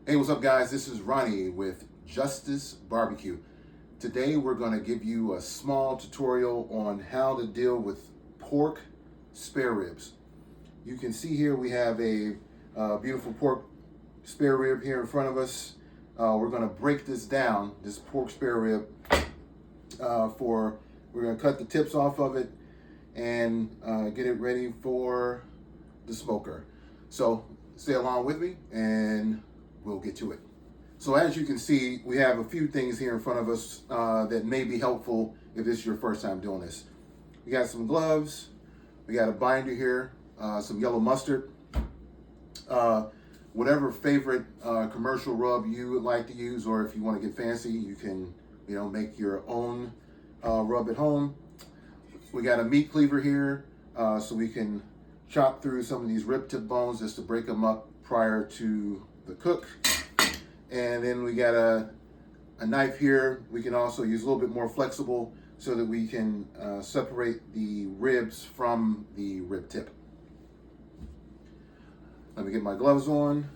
Hey, what's up, guys? This is Ronnie with Justice BBQ. Today, we're going to give you a small tutorial on how to deal with pork spare ribs. You can see here we have a beautiful pork spare rib here in front of us. We're going to break this down, this pork spare rib. We're going to cut the tips off of it and get it ready for the smoker. So stay along with me and we'll get to it. So as you can see, we have a few things here in front of us that may be helpful if this is your first time doing this. We got some gloves, we got a binder here, some yellow mustard, whatever favorite commercial rub you would like to use, or if you want to get fancy, you can make your own rub at home. We got a meat cleaver here, so we can chop through some of these rib tip bones just to break them up prior to the cook. And then we got a knife here. We can also use a little bit more flexible so that we can separate the ribs from the rib tip. Let me get my gloves on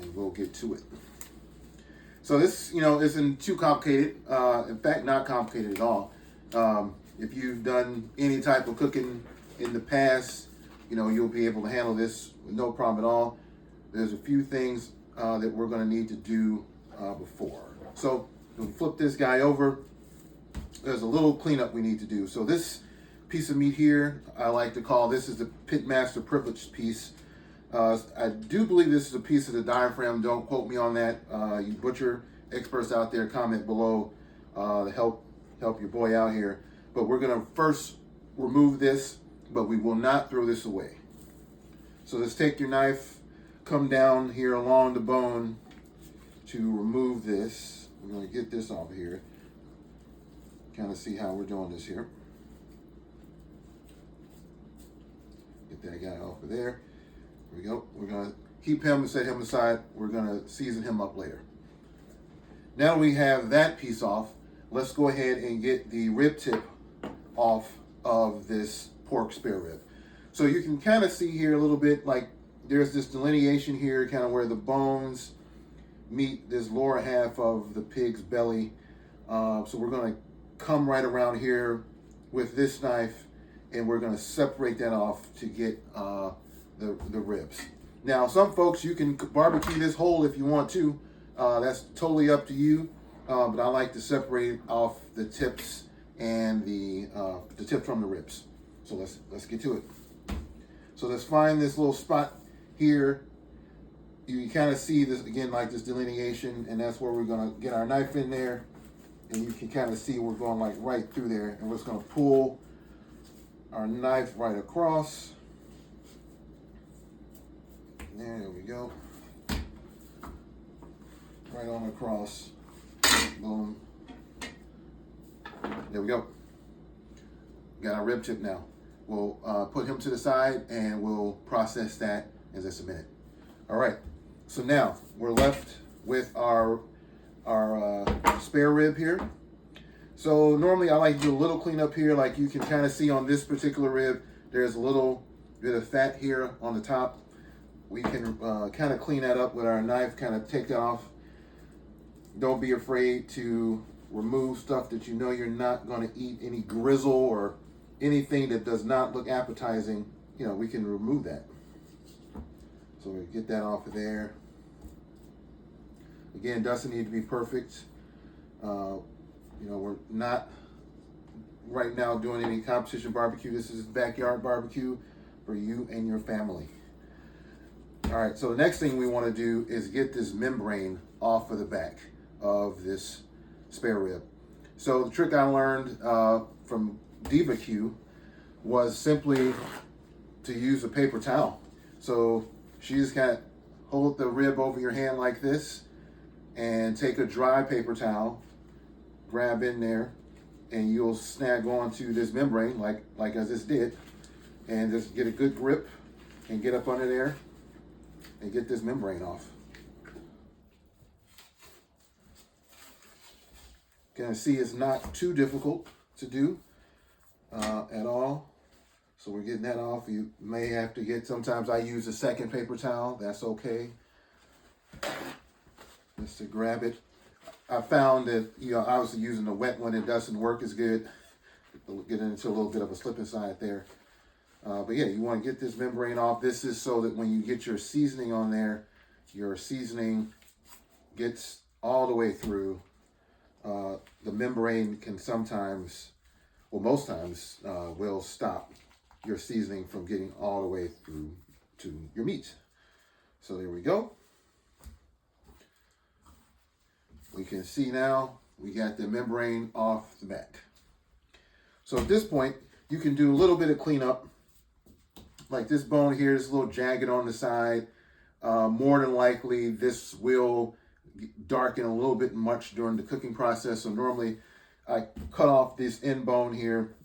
and we'll get to it. So this, isn't too complicated. In fact, not complicated at all. If you've done any type of cooking in the past, you'll be able to handle this with no problem at all. There's a few things that we're going to need to do before. So we'll flip this guy over. There's a little cleanup we need to do. So this piece of meat here, I like to call this is the Pitmaster privileged piece. I do believe this is a piece of the diaphragm. Don't quote me on that. You butcher experts out there, comment below to help your boy out here. But we're going to first remove this, but we will not throw this away. So let's take your knife, come down here along the bone to remove this. We're going to get this off here. Kind of see how we're doing this here. Get that guy off of there. There we go. We're going to keep him and set him aside. We're going to season him up later. Now we have that piece off. Let's go ahead and get the rib tip off of this pork spare rib. So you can kind of see here a little bit, like there's this delineation here, kind of where the bones meet this lower half of the pig's belly. So we're going to come right around here with this knife, and we're going to separate that off to get the ribs. Now, some folks, you can barbecue this whole if you want to. That's totally up to you. But I like to separate off the tips and the tip from the ribs. So let's get to it. So let's find this little spot here. You can kind of see this again, like this delineation, and that's where we're going to get our knife in there. And you can kind of see we're going like right through there, and we're just going to pull our knife right across. There we go. Right on across. Boom. There we go. Got our rib tip now. We'll put him to the side and we'll process that in just a minute. All right. So now we're left with our spare rib here. So normally I like to do a little cleanup here. Like you can kind of see on this particular rib, there's a little bit of fat here on the top. We can kind of clean that up with our knife, kind of take that off. Don't be afraid to remove stuff that you're not going to eat, any grizzle or anything that does not look appetizing. We can remove that. So we get that off of there. Again, doesn't need to be perfect. We're not right now doing any competition barbecue. This is backyard barbecue for you and your family. All right, so the next thing we want to do is get this membrane off of the back of this spare rib. So the trick I learned from BBQ was simply to use a paper towel. So she just kind of hold the rib over your hand like this and take a dry paper towel, grab in there, and you'll snag onto this membrane like I just did, and just get a good grip and get up under there and get this membrane off. You can see it's not too difficult to do at all. So we're getting that off. You may have to get, sometimes I use a second paper towel. That's okay. just to grab it. I found that, obviously using the wet one, it doesn't work as good. Get into a little bit of a slip inside there. But yeah, you want to get this membrane off. This is so that when you get your seasoning on there, your seasoning gets all the way through. The membrane can sometimes, well, most times, will stop your seasoning from getting all the way through to your meat. So there we go. We can see now we got the membrane off the back. So at this point, you can do a little bit of cleanup. Like this bone here is a little jagged on the side. More than likely, this will darken a little bit much during the cooking process. So normally, I cut off this end bone here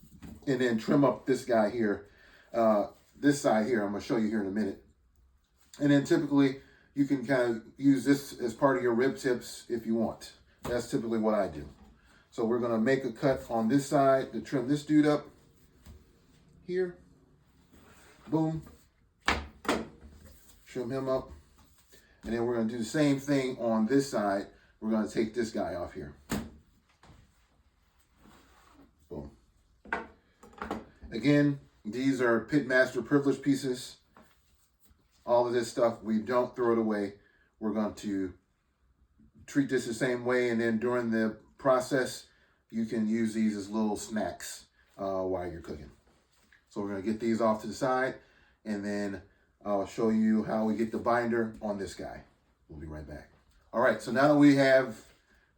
and then trim up this guy here. This side here, I'm going to show you here in a minute. And then typically, you can kind of use this as part of your rib tips if you want. That's typically what I do. So we're going to make a cut on this side to trim this dude up here. Boom. Trim him up. And then we're going to do the same thing on this side. We're going to take this guy off here. Boom. Again, these are Pitmaster privilege pieces. All of this stuff, we don't throw it away. We're going to treat this the same way. And then during the process, you can use these as little snacks while you're cooking. So we're going to get these off to the side, and then I'll show you how we get the binder on this guy. We'll be right back. All right, so now that we have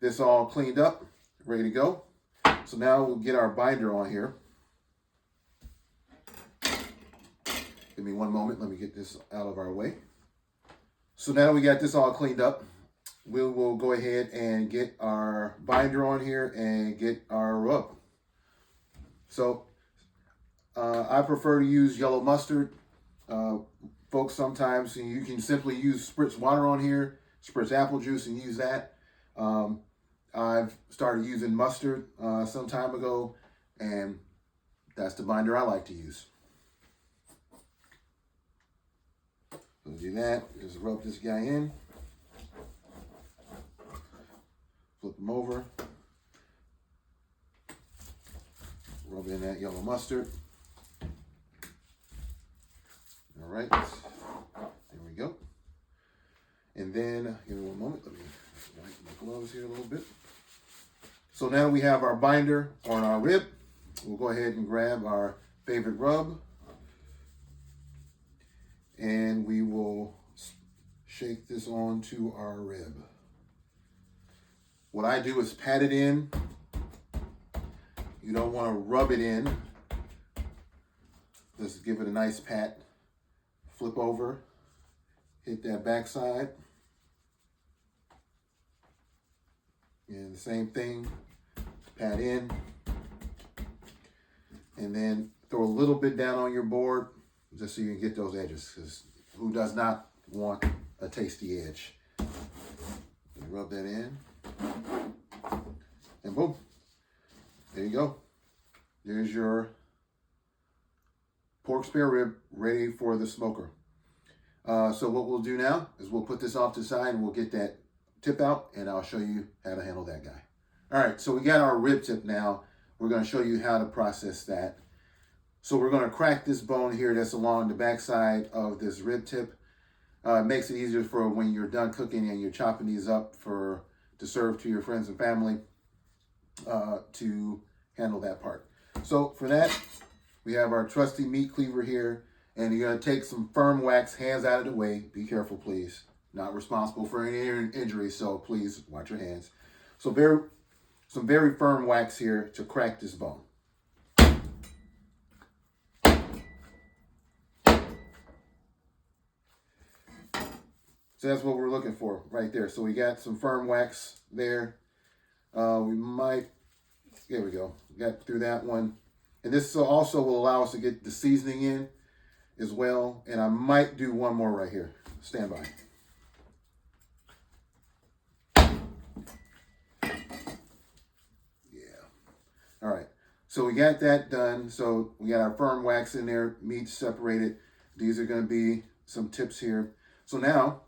this all cleaned up, ready to go. So now we'll get our binder on here. Give me one moment. Let me get this out of our way. So now that we got this all cleaned up, we will go ahead and get our binder on here and get our rub. So I prefer to use yellow mustard. Folks, sometimes you can simply use spritz water on here, spritz apple juice and use that. I've started using mustard some time ago, and that's the binder I like to use. So do that, just rub this guy in. Flip them over. Rub in that yellow mustard. All right, there we go. And then, give me one moment, let me wipe my gloves here a little bit. So now we have our binder on our rib. We'll go ahead and grab our favorite rub. And we will shake this onto our rib. What I do is pat it in. You don't want to rub it in. Just give it a nice pat. Flip over, hit that backside. And the same thing, pat in. And then throw a little bit down on your board just so you can get those edges, because who does not want a tasty edge? You rub that in. And boom, there you go. There's your pork spare rib ready for the smoker. So what we'll do now is we'll put this off to the side and we'll get that tip out, and I'll show you how to handle that guy. All right, so we got our rib tip now. We're going to show you how to process that. So we're going to crack this bone here that's along the backside of this rib tip. It makes it easier for when you're done cooking and you're chopping these up to serve to your friends and family to handle that part. So for that, we have our trusty meat cleaver here, and you're going to take some firm wax, hands out of the way. Be careful, please. Not responsible for any injuries, so please watch your hands. So some very firm wax here to crack this bone. So that's what we're looking for right there. So we got some firm wax there. There we go. Got through that one. And this also will allow us to get the seasoning in as well. And I might do one more right here. Stand by. Yeah. All right. So we got that done. So we got our firm wax in there, meat separated. These are going to be some tips here. So now,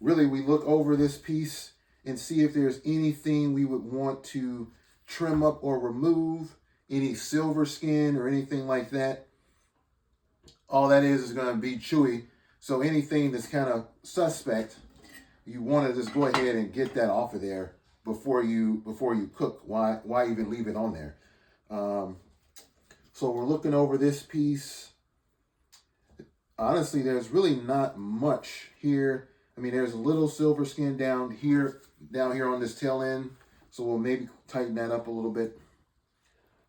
really, we look over this piece and see if there's anything we would want to trim up or remove, any silver skin or anything like that. All that is going to be chewy. So anything that's kind of suspect, you want to just go ahead and get that off of there before you cook. Why even leave it on there? So we're looking over this piece. Honestly, there's really not much here. I mean, there's a little silver skin down here on this tail end. So we'll maybe tighten that up a little bit.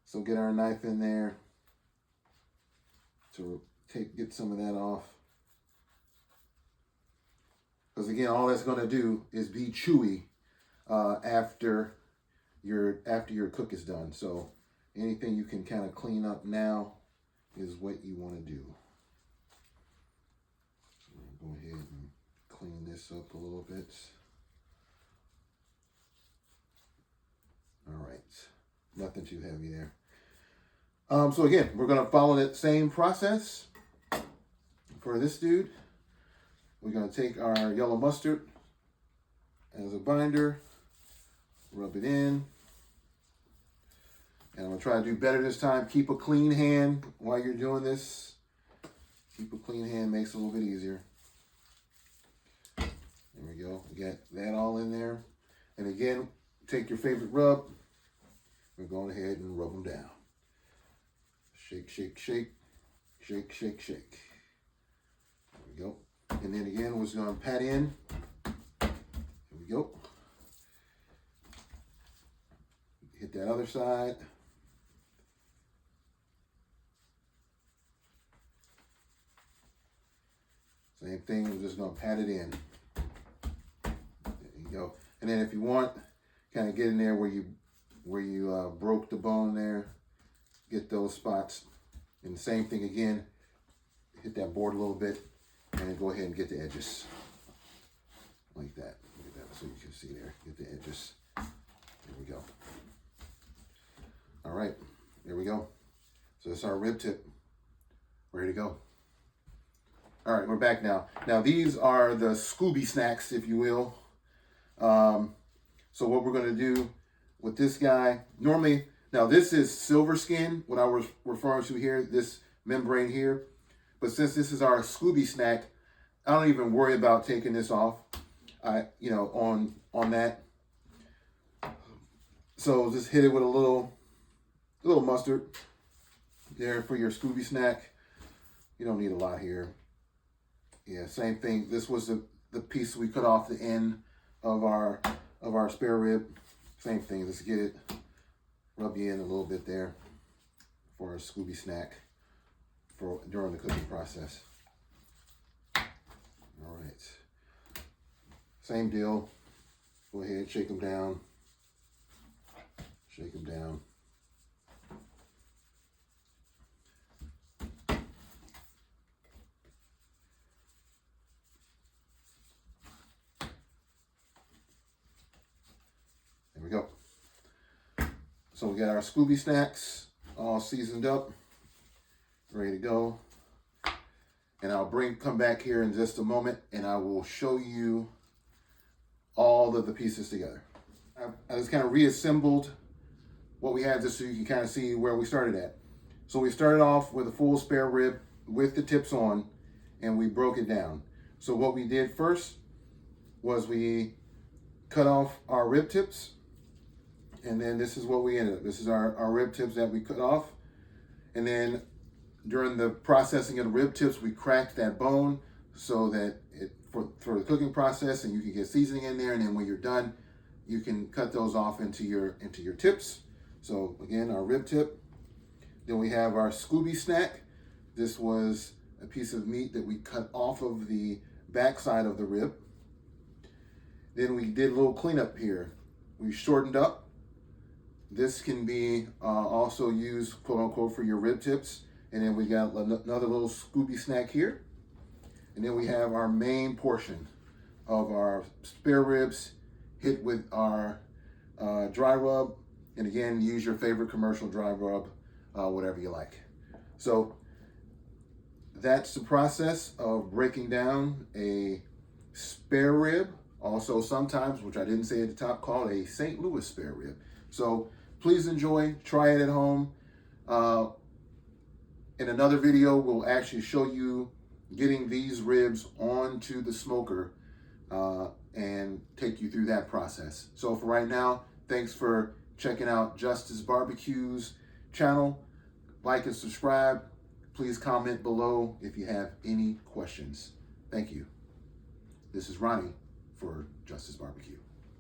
So get our knife in there to get some of that off. Because again, all that's going to do is be chewy after your cook is done. So anything you can kind of clean up now is what you want to do. So go ahead and clean this up a little bit. All right, nothing too heavy there. So again, we're going to follow that same process for this dude. We're going to take our yellow mustard as a binder, rub it in. And I'm going to try to do better this time. Keep a clean hand while you're doing this. Keep a clean hand, makes it a little bit easier. There we go. We got that all in there. And again, take your favorite rub. We're going ahead and rub them down. Shake, shake, shake. Shake, shake, shake. There we go. And then again, we're just going to pat in. Here we go. Hit that other side. Same thing, we're just going to pat it in. There you go. And then if you want, kind of get in there where you broke the bone there. Get those spots. And the same thing again. Hit that board a little bit. And then go ahead and get the edges. Like that. Look at that so you can see there. Get the edges. There we go. All right. There we go. So that's our rib tip. Ready to go. All right, we're back now. Now these are the Scooby snacks, if you will. So what we're going to do with this guy, normally, now this is silver skin, what I was referring to here, this membrane here. But since this is our Scooby snack, I don't even worry about taking this off, on that. So just hit it with a little mustard there for your Scooby snack. You don't need a lot here. Yeah, same thing. This was the piece we cut off the end of our spare rib. Same thing. Just get it, rub you in a little bit there for a Scooby snack during the cooking process. All right. Same deal. Go ahead, shake them down. Shake them down. There we go. So we got our Scooby snacks all seasoned up, ready to go. And I'll come back here in just a moment and I will show you all of the pieces together. I just kind of reassembled what we had just so you can kind of see where we started at. So we started off with a full spare rib with the tips on and we broke it down. So what we did first was we cut off our rib tips, and then this is what we ended up. This is our rib tips that we cut off. And then during the processing of the rib tips, we cracked that bone so that for the cooking process, and you can get seasoning in there. And then when you're done, you can cut those off into your tips. So again, our rib tip. Then we have our Scooby snack. This was a piece of meat that we cut off of the backside of the rib. Then we did a little cleanup here. We shortened up. This can be also used, quote unquote, for your rib tips. And then we got another little Scooby snack here. And then we have our main portion of our spare ribs hit with our dry rub. And again, use your favorite commercial dry rub, whatever you like. So that's the process of breaking down a spare rib Also, sometimes, which I didn't say at the top, called a St. Louis spare rib. So please enjoy, try it at home. In another video, we'll actually show you getting these ribs onto the smoker and take you through that process. So for right now, thanks for checking out Justice BBQ's channel. Like and subscribe. Please comment below if you have any questions. Thank you. This is Ronnie for Justice BBQ.